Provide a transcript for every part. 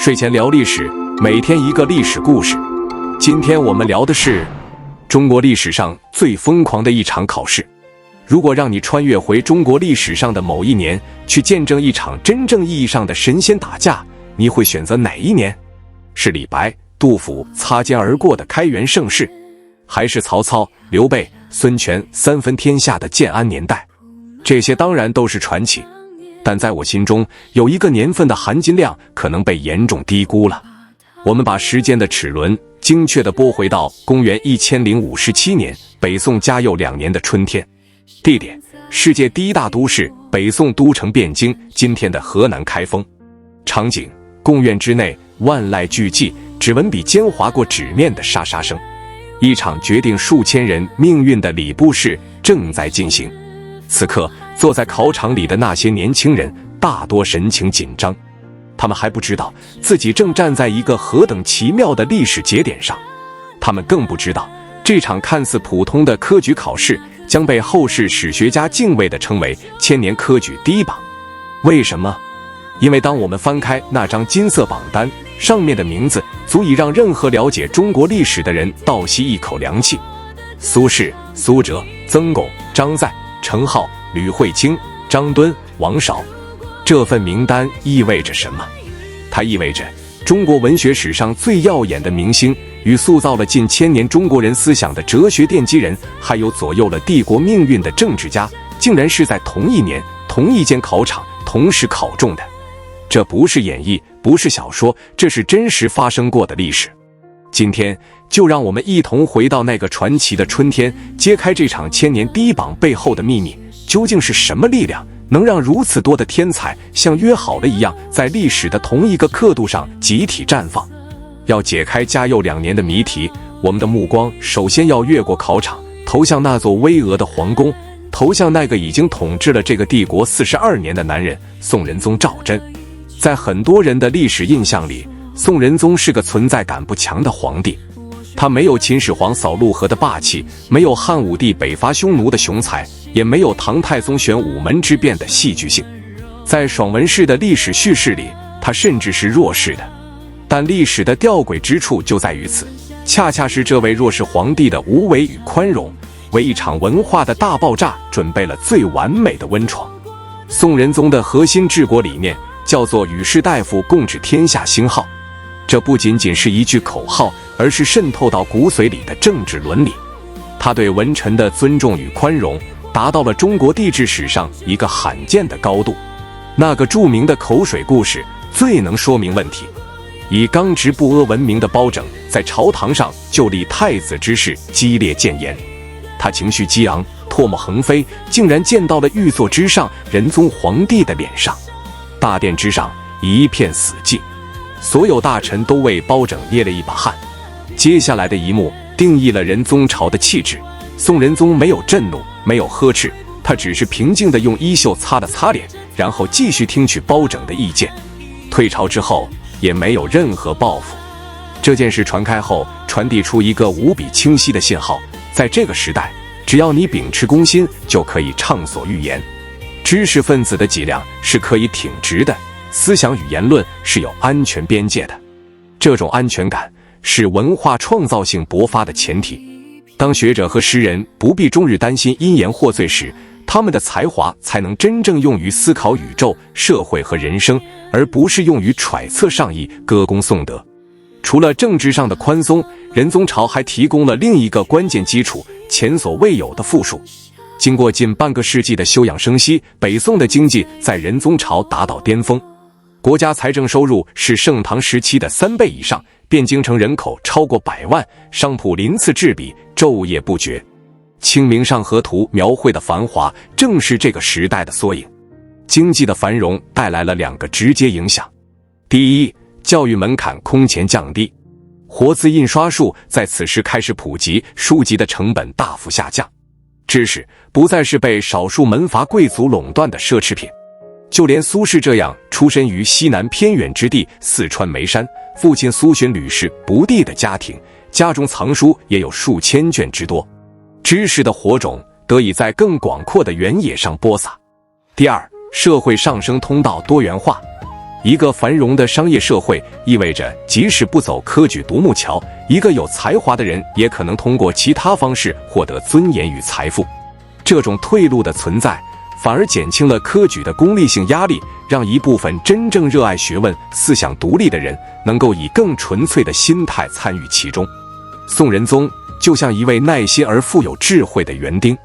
睡前聊历史，每天一个历史故事。今天我们聊的是中国历史上最疯狂的一场考试。如果让你穿越回中国历史上的某一年，去见证一场真正意义上的神仙打架，你会选择哪一年？是李白、杜甫擦肩而过的开元盛世，还是曹操、刘备、孙权三分天下的建安年代？这些当然都是传奇，但在我心中，有一个年份的含金量可能被严重低估了。我们把时间的齿轮精确地拨回到公元1057年，北宋嘉佑2年的春天。地点：世界第一大都市北宋都城汴京，今天的河南开封。场景：贡院之内，万籁俱寂，只闻笔尖划过纸面的沙沙声。一场决定数千人命运的礼部试正在进行。此刻，坐在考场里的那些年轻人大多神情紧张，他们还不知道自己正站在一个何等奇妙的历史节点上，他们更不知道这场看似普通的科举考试将被后世史学家敬畏地称为千年科举第一榜。为什么？因为当我们翻开那张金色榜单，上面的名字足以让任何了解中国历史的人倒吸一口凉气。苏轼、苏辙、曾巩、张载、程颢、吕惠卿、张敦、王韶。这份名单意味着什么？它意味着中国文学史上最耀眼的明星，与塑造了近千年中国人思想的哲学奠基人，还有左右了帝国命运的政治家，竟然是在同一年、同一间考场同时考中的。这不是演绎，不是小说，这是真实发生过的历史。今天就让我们一同回到那个传奇的春天，揭开这场千年第一榜背后的秘密。究竟是什么力量能让如此多的天才像约好了一样，在历史的同一个刻度上集体绽放？要解开嘉佑2年的谜题，我们的目光首先要越过考场，投向那座巍峨的皇宫，投向那个已经统治了这个帝国42年的男人——宋仁宗赵祯。在很多人的历史印象里，宋仁宗是个存在感不强的皇帝。他没有秦始皇扫陆河的霸气，没有汉武帝北伐匈奴的雄才，也没有唐太宗玄武门之变的戏剧性。在爽文式的历史叙事里，他甚至是弱势的。但历史的吊诡之处就在于此，恰恰是这位弱势皇帝的无为与宽容，为一场文化的大爆炸准备了最完美的温床。宋仁宗的核心治国理念叫做与士大夫共治天下兴号，这不仅仅是一句口号，而是渗透到骨髓里的政治伦理。他对文臣的尊重与宽容达到了中国帝制史上一个罕见的高度。那个著名的口水故事最能说明问题。以刚直不阿闻名的包拯，在朝堂上就立太子之事激烈谏言，他情绪激昂，唾沫横飞，竟然溅到了御座之上仁宗皇帝的脸上。大殿之上一片死寂，所有大臣都为包拯捏了一把汗。接下来的一幕定义了仁宗朝的气质。宋仁宗没有震怒，没有呵斥，他只是平静地用衣袖擦了擦脸，然后继续听取包拯的意见。退朝之后也没有任何报复。这件事传开后，传递出一个无比清晰的信号：在这个时代，只要你秉持公心，就可以畅所欲言。知识分子的脊梁是可以挺直的，思想与言论是有安全边界的。这种安全感是文化创造性勃发的前提。当学者和诗人不必终日担心因言获罪时，他们的才华才能真正用于思考宇宙、社会和人生，而不是用于揣测上意、歌功颂德。除了政治上的宽松，仁宗朝还提供了另一个关键基础——前所未有的富庶。经过近半个世纪的休养生息，北宋的经济在仁宗朝达到巅峰，国家财政收入是盛唐时期的3倍以上，汴京城人口超过100万，商铺鳞次栉比，昼夜不绝。《清明上河图》描绘的繁华正是这个时代的缩影。经济的繁荣带来了2个直接影响。第一，教育门槛空前降低，活字印刷术在此时开始普及，书籍的成本大幅下降，知识不再是被少数门阀贵族垄断的奢侈品。就连苏轼这样出身于西南偏远之地四川眉山，父亲苏洵屡试不第的家庭，家中藏书也有数千卷之多。知识的火种得以在更广阔的原野上播撒。第二，社会上升通道多元化。一个繁荣的商业社会意味着，即使不走科举独木桥，一个有才华的人也可能通过其他方式获得尊严与财富。这种退路的存在，反而减轻了科举的功利性压力，让一部分真正热爱学问、思想独立的人能够以更纯粹的心态参与其中。宋仁宗就像一位耐心而富有智慧的园丁，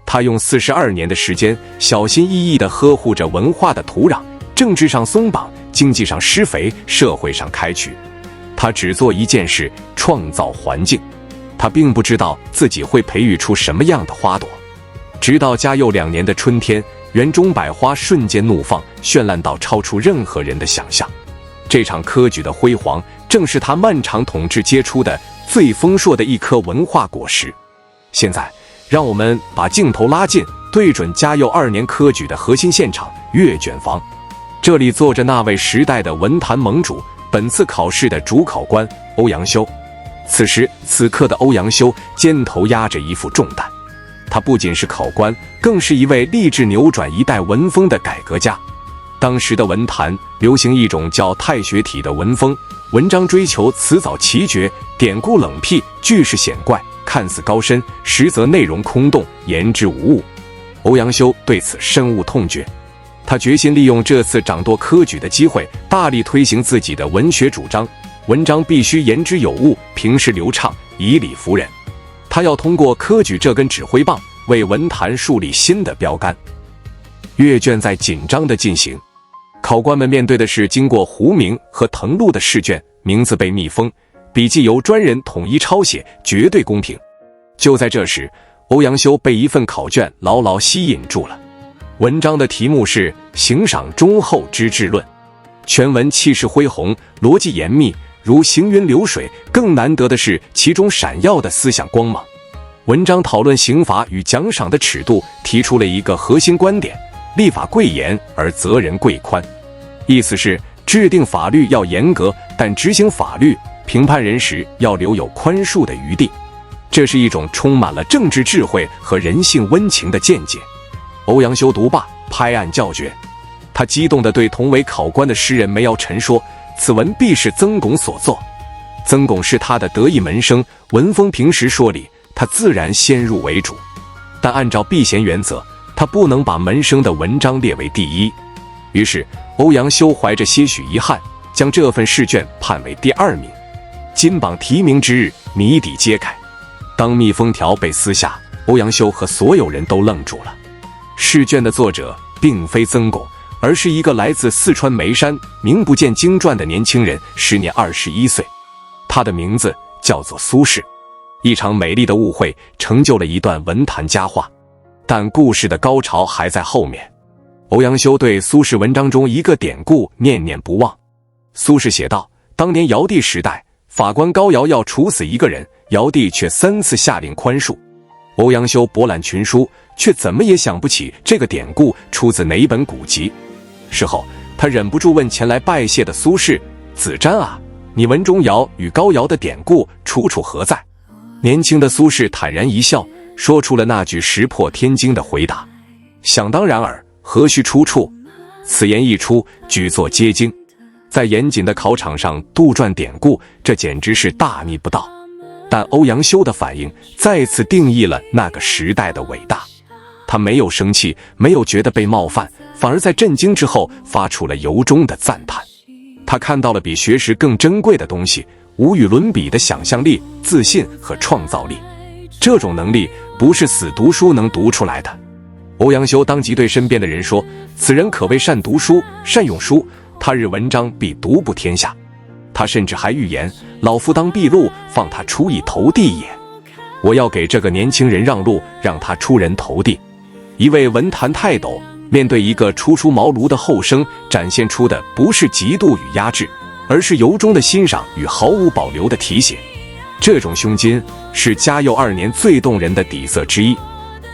他用42年的时间，小心翼翼地呵护着文化的土壤，政治上松绑，经济上施肥，社会上开渠。他只做一件事，创造环境。他并不知道自己会培育出什么样的花朵。直到嘉佑2年的春天，园中百花瞬间怒放，绚烂到超出任何人的想象。这场科举的辉煌，正是他漫长统治结出的最丰硕的一颗文化果实。现在，让我们把镜头拉近，对准嘉佑2年科举的核心现场——阅卷房。这里坐着那位时代的文坛盟主，本次考试的主考官欧阳修。此时此刻的欧阳修肩头压着一副重担，他不仅是考官，更是一位立志扭转一代文风的改革家。当时的文坛流行一种叫太学体的文风，文章追求辞藻奇绝，典故冷僻，句式显怪，看似高深，实则内容空洞，言之无物。欧阳修对此深恶痛绝，他决心利用这次掌舵科举的机会，大力推行自己的文学主张。文章必须言之有物，平实流畅，以理服人。他要通过科举这根指挥棒，为文坛树立新的标杆。阅卷在紧张地进行，考官们面对的是经过胡明和誊录的试卷，名字被密封，笔记由专人统一抄写，绝对公平。就在这时，欧阳修被一份考卷牢牢吸引住了。文章的题目是《行赏忠厚之治论》，全文气势恢宏，逻辑严密，如行云流水。更难得的是其中闪耀的思想光芒。文章讨论刑罚与奖赏的尺度，提出了一个核心观点：立法贵严而责人贵宽。意思是制定法律要严格，但执行法律、评判人时要留有宽恕的余地。这是一种充满了政治智慧和人性温情的见解。欧阳修读罢，拍案叫绝。他激动地对同为考官的诗人梅尧臣说：“此文必是曾巩所作。”曾巩是他的得意门生，文风平实说理，他自然先入为主。但按照避嫌原则，他不能把门生的文章列为第一。于是，欧阳修怀着些许遗憾，将这份试卷判为第2名。金榜题名之日，谜底揭开。当密封条被撕下，欧阳修和所有人都愣住了。试卷的作者并非曾巩，而是一个来自四川眉山、名不见经传的年轻人，时年21岁。他的名字叫做苏轼。一场美丽的误会成就了一段文坛佳话，但故事的高潮还在后面。欧阳修对苏轼文章中一个典故念念不忘。苏轼写道：当年尧帝时代，法官高尧要处死一个人，尧帝却3次下令宽恕。欧阳修博览群书，却怎么也想不起这个典故出自哪本古籍。事后，他忍不住问前来拜谢的苏轼：“子瞻啊，你文中尧与高尧的典故出处何在？”年轻的苏轼坦然一笑，说出了那句石破天惊的回答：“想当然耳，何须出处？”此言一出，举座皆惊。在严谨的考场上杜撰典故，这简直是大逆不道。但欧阳修的反应再次定义了那个时代的伟大。他没有生气，没有觉得被冒犯，反而在震惊之后发出了由衷的赞叹。他看到了比学识更珍贵的东西，无与伦比的想象力、自信和创造力。这种能力不是死读书能读出来的。欧阳修当即对身边的人说：“此人可谓善读书，善用书，他日文章必独步天下。”他甚至还预言：“老夫当闭路，放他出一头地也。”我要给这个年轻人让路，让他出人头地。一位文坛泰斗面对一个初出茅庐的后生，展现出的不是嫉妒与压制，而是由衷的欣赏与毫无保留的提携。这种胸襟是嘉佑2年最动人的底色之一。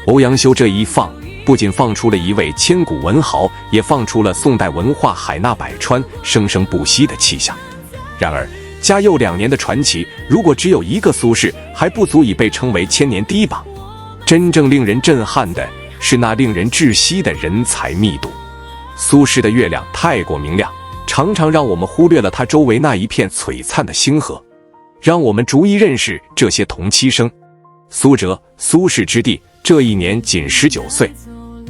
欧阳修这一放，不仅放出了一位千古文豪，也放出了宋代文化海纳百川、生生不息的气象。然而，嘉佑2年的传奇，如果只有一个苏轼，还不足以被称为千年第一榜。真正令人震撼的是那令人窒息的人才密度。苏轼的月亮太过明亮，常常让我们忽略了他周围那一片璀璨的星河，让我们逐一认识这些同期生。苏辙，苏轼之弟，这一年仅19岁。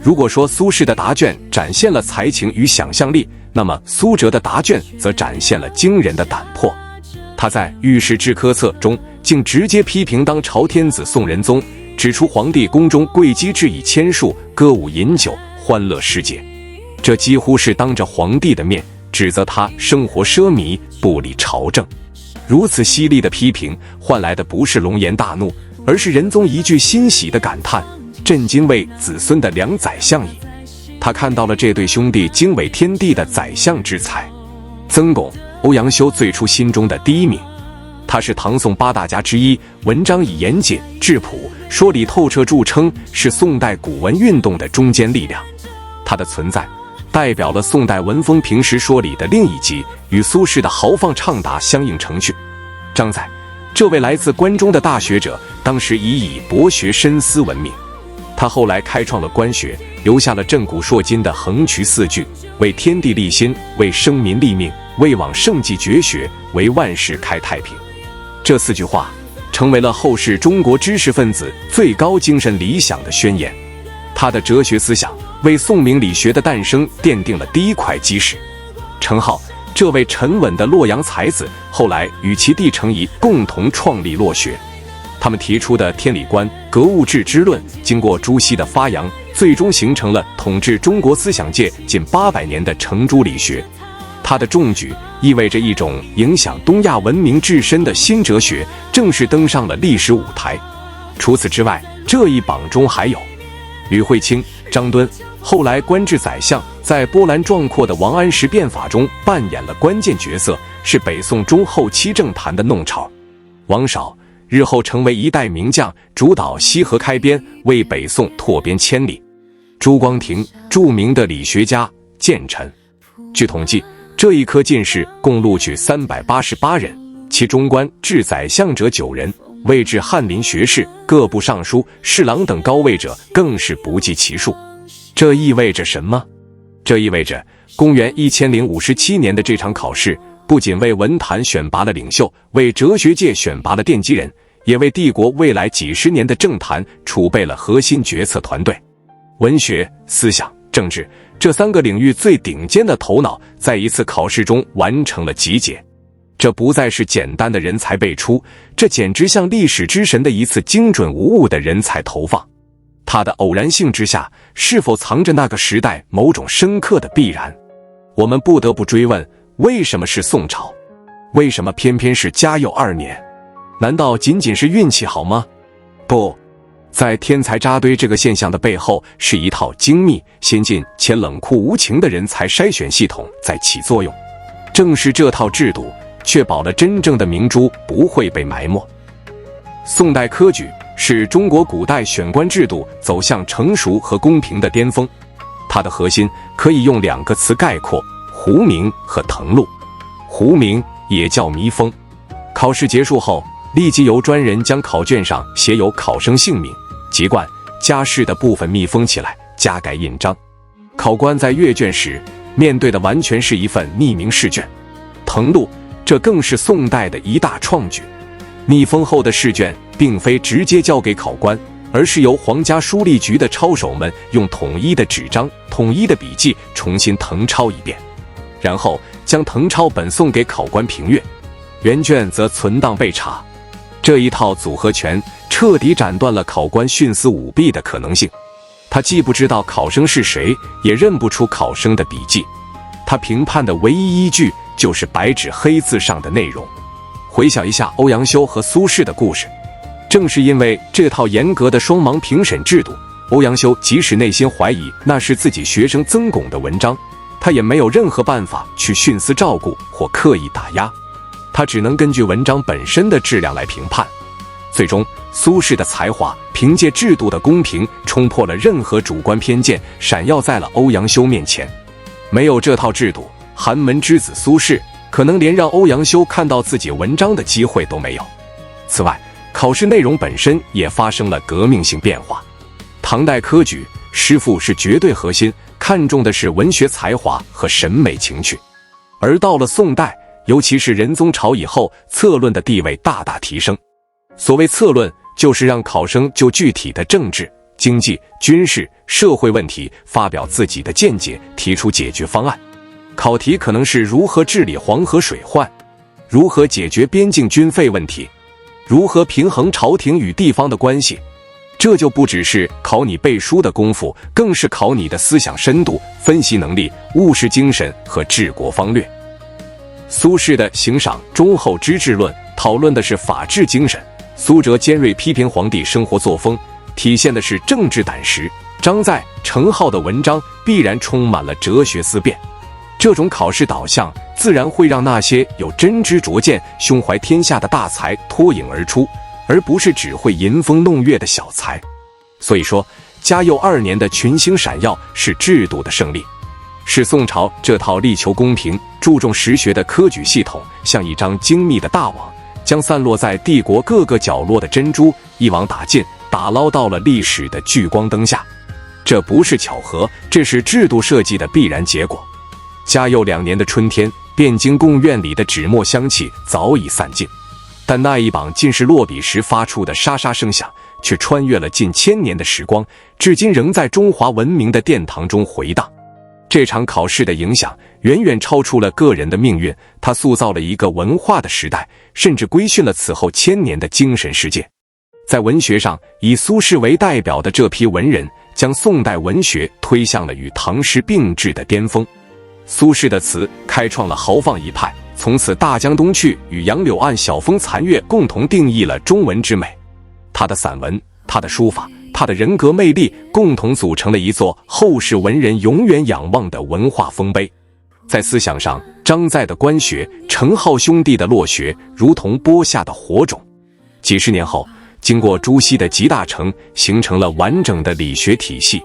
如果说苏轼的答卷展现了才情与想象力，那么苏辙的答卷则展现了惊人的胆魄。他在《御史志科策》中竟直接批评当朝天子宋仁宗，指出皇帝宫中贵姬置以千数，歌舞饮酒，欢乐世界。这几乎是当着皇帝的面指责他生活奢靡，不理朝政。如此犀利的批评换来的不是龙颜大怒，而是仁宗一句欣喜的感叹：朕今为子孙的良宰相矣。他看到了这对兄弟惊伟天地的宰相之才。曾巩，欧阳修最初心中的第一名。他是唐宋8大家之一，文章以严谨、质朴、说理透彻著称，是宋代古文运动的中坚力量。他的存在代表了宋代文风平实说理的另一极，与苏轼的豪放畅达相映成趣。张载，这位来自关中的大学者，当时以博学深思闻名。他后来开创了官学，留下了震古烁今的横渠4句：为天地立心，为生民立命，为往圣继绝学，为万世开太平。这4句话成为了后世中国知识分子最高精神理想的宣言。他的哲学思想为宋明理学的诞生奠定了第一块基石。程颢，这位沉稳的洛阳才子，后来与其弟程颐共同创立洛学。他们提出的天理观、格物致知论，经过朱熹的发扬，最终形成了统治中国思想界近800年的程朱理学。他的中举意味着一种影响东亚文明至深的新哲学正式登上了历史舞台。除此之外，这一榜中还有吕惠卿、张敦，后来官至宰相，在波澜壮阔的王安石变法中扮演了关键角色，是北宋中后期政坛的弄潮。王绍，日后成为一代名将，主导西河开边，为北宋拓边千里。朱光庭，著名的理学家、谏臣。据统计，这一科进士共录取388人，其中官至宰相者9人，位至翰林学士、各部尚书、侍郎等高位者更是不计其数。这意味着什么？这意味着公元1057年的这场考试不仅为文坛选拔了领袖，为哲学界选拔了奠基人，也为帝国未来几十年的政坛储备了核心决策团队。文学、思想、政治这3个领域最顶尖的头脑在一次考试中完成了集结。这不再是简单的人才辈出，这简直像历史之神的一次精准无误的人才投放。它的偶然性之下，是否藏着那个时代某种深刻的必然？我们不得不追问，为什么是宋朝？为什么偏偏是嘉佑2年？难道仅仅是运气好吗？不，在天才扎堆这个现象的背后，是一套精密、先进且冷酷无情的人才筛选系统在起作用。正是这套制度，确保了真正的明珠不会被埋没。宋代科举是中国古代选官制度走向成熟和公平的巅峰，它的核心可以用2个词概括：胡明和誊录。胡明也叫密封，考试结束后，立即由专人将考卷上写有考生姓名、籍贯、家世的部分密封起来，加盖印章。考官在阅卷时面对的完全是一份匿名试卷。誊录，这更是宋代的一大创举。密封后的试卷并非直接交给考官，而是由皇家书吏局的抄手们用统一的纸张、统一的笔记重新誊抄一遍，然后将誊抄本送给考官评阅，原卷则存档备查。这一套组合拳彻底斩断了考官徇私舞弊的可能性。他既不知道考生是谁，也认不出考生的笔记。他评判的唯一依据就是白纸黑字上的内容。回想一下欧阳修和苏轼的故事，正是因为这套严格的双盲评审制度，欧阳修即使内心怀疑那是自己学生曾巩的文章，他也没有任何办法去徇私照顾或刻意打压，他只能根据文章本身的质量来评判。最终，苏轼的才华凭借制度的公平冲破了任何主观偏见，闪耀在了欧阳修面前。没有这套制度，寒门之子苏轼可能连让欧阳修看到自己文章的机会都没有。此外，考试内容本身也发生了革命性变化。唐代科举，师傅是绝对核心，看重的是文学才华和审美情趣，而到了宋代，尤其是仁宗朝以后，策论的地位大大提升。所谓策论，就是让考生就具体的政治、经济、军事、社会问题发表自己的见解，提出解决方案。考题可能是如何治理黄河水患，如何解决边境军费问题，如何平衡朝廷与地方的关系。这就不只是考你背书的功夫，更是考你的思想深度、分析能力、务实精神和治国方略。苏轼的《行赏忠厚之治论》讨论的是法治精神，苏辙尖锐批评皇帝生活作风，体现的是政治胆识。张载、程颢的文章必然充满了哲学思辨。这种考试导向自然会让那些有真知灼见、胸怀天下的大才脱颖而出，而不是只会吟风弄月的小才。所以说，嘉佑2年的群星闪耀是制度的胜利，是宋朝这套力求公平、注重实学的科举系统，像一张精密的大网，将散落在帝国各个角落的珍珠一网打尽，打捞到了历史的聚光灯下。这不是巧合，这是制度设计的必然结果。嘉佑2年的春天，汴京贡院里的纸墨香气早已散尽，但那一榜进士落笔时发出的沙沙声响，却穿越了近1000年的时光，至今仍在中华文明的殿堂中回荡。这场考试的影响远远超出了个人的命运，它塑造了一个文化的时代，甚至规训了此后1000年的精神世界。在文学上，以苏轼为代表的这批文人，将宋代文学推向了与唐诗并峙的巅峰。苏轼的词开创了豪放一派，从此大江东去与杨柳岸晓风残月共同定义了中文之美。他的散文、他的书法、他的人格魅力，共同组成了一座后世文人永远仰望的文化丰碑。在思想上，张载的官学、程颢兄弟的落学，如同播下的火种。几十年后，经过朱熹的集大成，形成了完整的理学体系。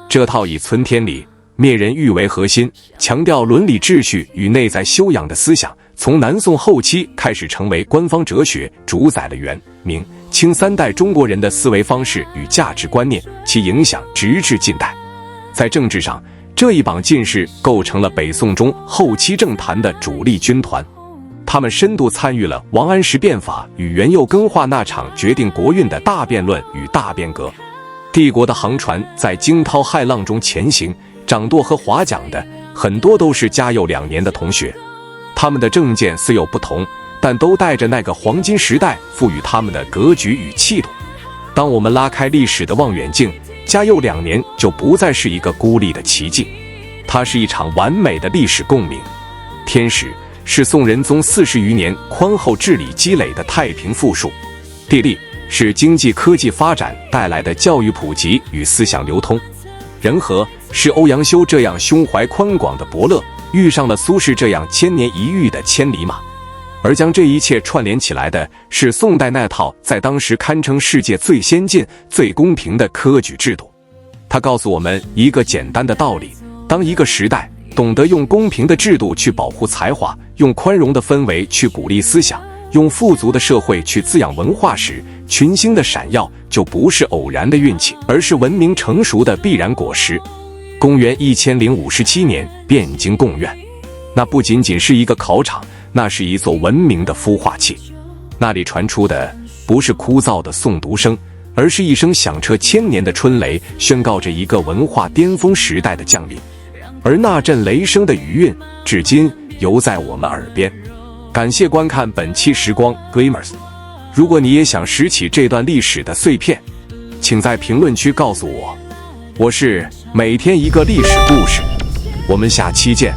这套以存天理、灭人欲为核心，强调伦理秩序与内在修养的思想，从南宋后期开始成为官方哲学，主宰了元、明、清3代中国人的思维方式与价值观念，其影响直至近代。在政治上，这一榜进士构成了北宋中后期政坛的主力军团，他们深度参与了王安石变法与元佑更化那场决定国运的大辩论与大变革。帝国的航船在惊涛骇浪中前行，掌舵和划桨的很多都是嘉佑2年的同学。他们的政见虽有不同，但都带着那个黄金时代赋予他们的格局与气度。当我们拉开历史的望远镜，嘉佑2年就不再是一个孤立的奇迹，它是一场完美的历史共鸣。天时是宋仁宗40余年宽厚治理积累的太平富庶，地利是经济科技发展带来的教育普及与思想流通，人和是欧阳修这样胸怀宽广的伯乐遇上了苏轼这样千年一遇的千里马。而将这一切串联起来的是宋代那套在当时堪称世界最先进、最公平的科举制度。它告诉我们一个简单的道理：当一个时代懂得用公平的制度去保护才华，用宽容的氛围去鼓励思想，用富足的社会去滋养文化时，群星的闪耀就不是偶然的运气，而是文明成熟的必然果实。公元1057年，汴京贡院，那不仅仅是一个考场，那是一座文明的孵化器。那里传出的不是枯燥的诵读声，而是一声响彻1000年的春雷，宣告着一个文化巅峰时代的降临。而那阵雷声的余韵，至今犹在我们耳边。感谢观看本期时光 Gamers。如果你也想拾起这段历史的碎片，请在评论区告诉我。我是每天一个历史故事，我们下期见。